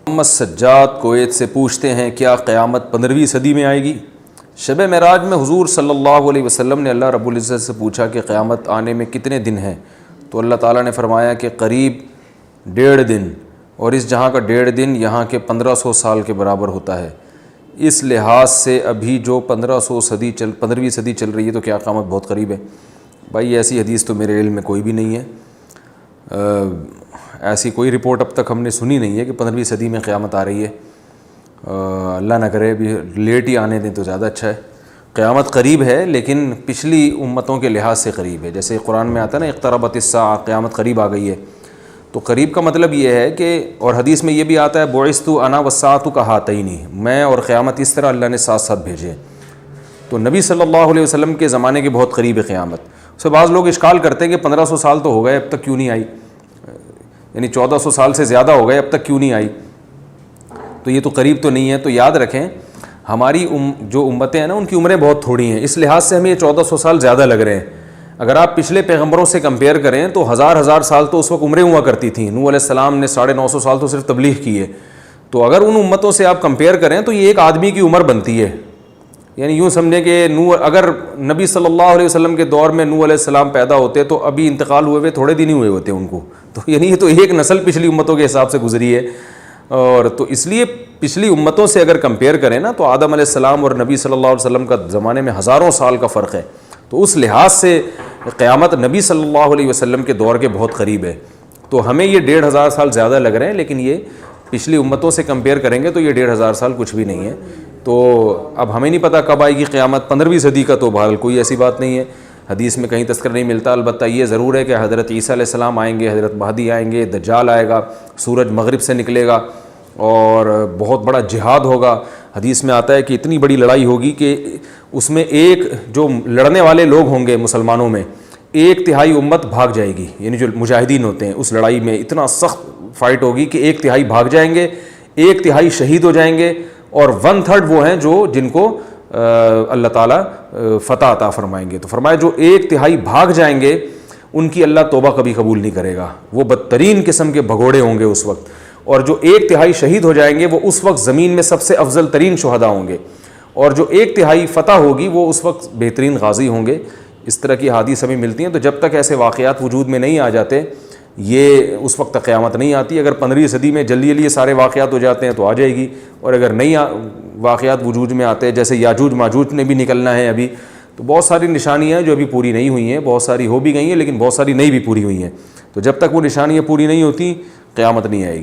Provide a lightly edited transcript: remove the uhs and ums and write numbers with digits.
محمد Sajjad Kuwait سے پوچھتے ہیں کیا قیامت 15ویں صدی میں آئے گی؟ شب معراج میں حضور صلی اللہ علیہ وسلم نے اللہ رب العزت سے پوچھا کہ قیامت آنے میں کتنے دن ہیں، تو اللہ تعالیٰ نے فرمایا کہ قریب 1.5 دن، اور اس جہاں کا 1.5 دن یہاں کے 1500 سال کے برابر ہوتا ہے۔ اس لحاظ سے ابھی جو 15ویں صدی چل رہی ہے تو کیا قیامت بہت قریب ہے؟ بھائی ایسی حدیث تو میرے علم میں کوئی بھی نہیں ہے، ایسی کوئی رپورٹ اب تک ہم نے سنی نہیں ہے کہ 15ویں صدی میں قیامت آ رہی ہے۔ اللہ نہ کرے ابھی لیٹ ہی آنے دیں تو زیادہ اچھا ہے۔ قیامت قریب ہے لیکن پچھلی امتوں کے لحاظ سے قریب ہے، جیسے قرآن میں آتا ہے نا اقتربت الساعہ، قیامت قریب آ گئی ہے۔ تو قریب کا مطلب یہ ہے کہ، اور حدیث میں یہ بھی آتا ہے بعثت انا والساعۃ کہاتین، میں اور قیامت اس طرح اللہ نے ساتھ ساتھ بھیجے۔ تو نبی صلی اللہ علیہ وسلم کے زمانے کے بہت قریب ہے قیامت۔ اس بعض لوگ اشکال کرتے ہیں کہ 1500 سال تو ہو گئے اب تک کیوں نہیں آئی، یعنی 1400 سال سے زیادہ ہو گئے اب تک کیوں نہیں آئی، تو یہ تو قریب تو نہیں ہے۔ تو یاد رکھیں ہماری جو امتیں ہیں نا ان کی عمریں بہت تھوڑی ہیں، اس لحاظ سے ہمیں یہ 1400 سال زیادہ لگ رہے ہیں۔ اگر آپ پچھلے پیغمبروں سے کمپیئر کریں تو ہزار سال تو اس وقت عمریں ہوا کرتی تھیں۔ نوح علیہ السلام نے 950 سال تو صرف تبلیغ کی ہے۔ تو اگر ان امتوں سے آپ کمپیئر کریں تو یہ ایک آدمی کی عمر بنتی ہے، یعنی یوں سمجھیں کہ اگر نبی صلی اللہ علیہ وسلم کے دور میں نوح علیہ السلام پیدا ہوتے تو ابھی انتقال ہوئے تھوڑے دن ہی ہوئے ہوتے ان کو، تو یعنی یہ تو ایک نسل پچھلی امتوں کے حساب سے گزری ہے۔ اور تو اس لیے پچھلی امتوں سے اگر کمپیئر کریں نا تو آدم علیہ السلام اور نبی صلی اللہ علیہ وسلم کا زمانے میں ہزاروں سال کا فرق ہے۔ تو اس لحاظ سے قیامت نبی صلی اللہ علیہ وسلم کے دور کے بہت قریب ہے۔ تو ہمیں یہ 1500 سال زیادہ لگ رہے ہیں، لیکن یہ پچھلی امتوں سے کمپیئر کریں گے تو یہ 1500 سال کچھ بھی نہیں ہے۔ تو اب ہمیں نہیں پتہ کب آئے گی قیامت، 15ویں صدی کا تو بہرحال کوئی ایسی بات نہیں ہے، حدیث میں کہیں تذکر نہیں ملتا۔ البتہ یہ ضرور ہے کہ حضرت عیسیٰ علیہ السلام آئیں گے، حضرت مہدی آئیں گے، دجال آئے گا، سورج مغرب سے نکلے گا اور بہت بڑا جہاد ہوگا۔ حدیث میں آتا ہے کہ اتنی بڑی لڑائی ہوگی کہ اس میں ایک جو لڑنے والے لوگ ہوں گے مسلمانوں میں 1/3 امت بھاگ جائے گی، یعنی جو مجاہدین ہوتے ہیں اس لڑائی میں اتنا سخت فائٹ ہوگی کہ 1/3 بھاگ جائیں گے، 1/3 شہید ہو جائیں گے، اور 1/3 وہ ہیں جن کو اللہ تعالیٰ فتح عطا فرمائیں گے۔ تو فرمایا جو 1/3 بھاگ جائیں گے ان کی اللہ توبہ کبھی قبول نہیں کرے گا، وہ بدترین قسم کے بھگوڑے ہوں گے اس وقت، اور جو 1/3 شہید ہو جائیں گے وہ اس وقت زمین میں سب سے افضل ترین شہداء ہوں گے، اور جو 1/3 فتح ہوگی وہ اس وقت بہترین غازی ہوں گے۔ اس طرح کی حدیث ہمیں ملتی ہیں۔ تو جب تک ایسے واقعات وجود میں نہیں آ جاتے یہ اس وقت تک قیامت نہیں آتی۔ اگر 15ویں صدی میں جلدی یہ سارے واقعات ہو جاتے ہیں تو آ جائے گی، اور اگر نہیں واقعات وجود میں آتے جیسے یاجوج ماجوج نے بھی نکلنا ہے ابھی، تو بہت ساری نشانیاں جو ابھی پوری نہیں ہوئی ہیں، بہت ساری ہو بھی گئی ہیں لیکن بہت ساری نہیں بھی پوری ہوئی ہیں۔ تو جب تک وہ نشانیاں پوری نہیں ہوتی قیامت نہیں آئے گی۔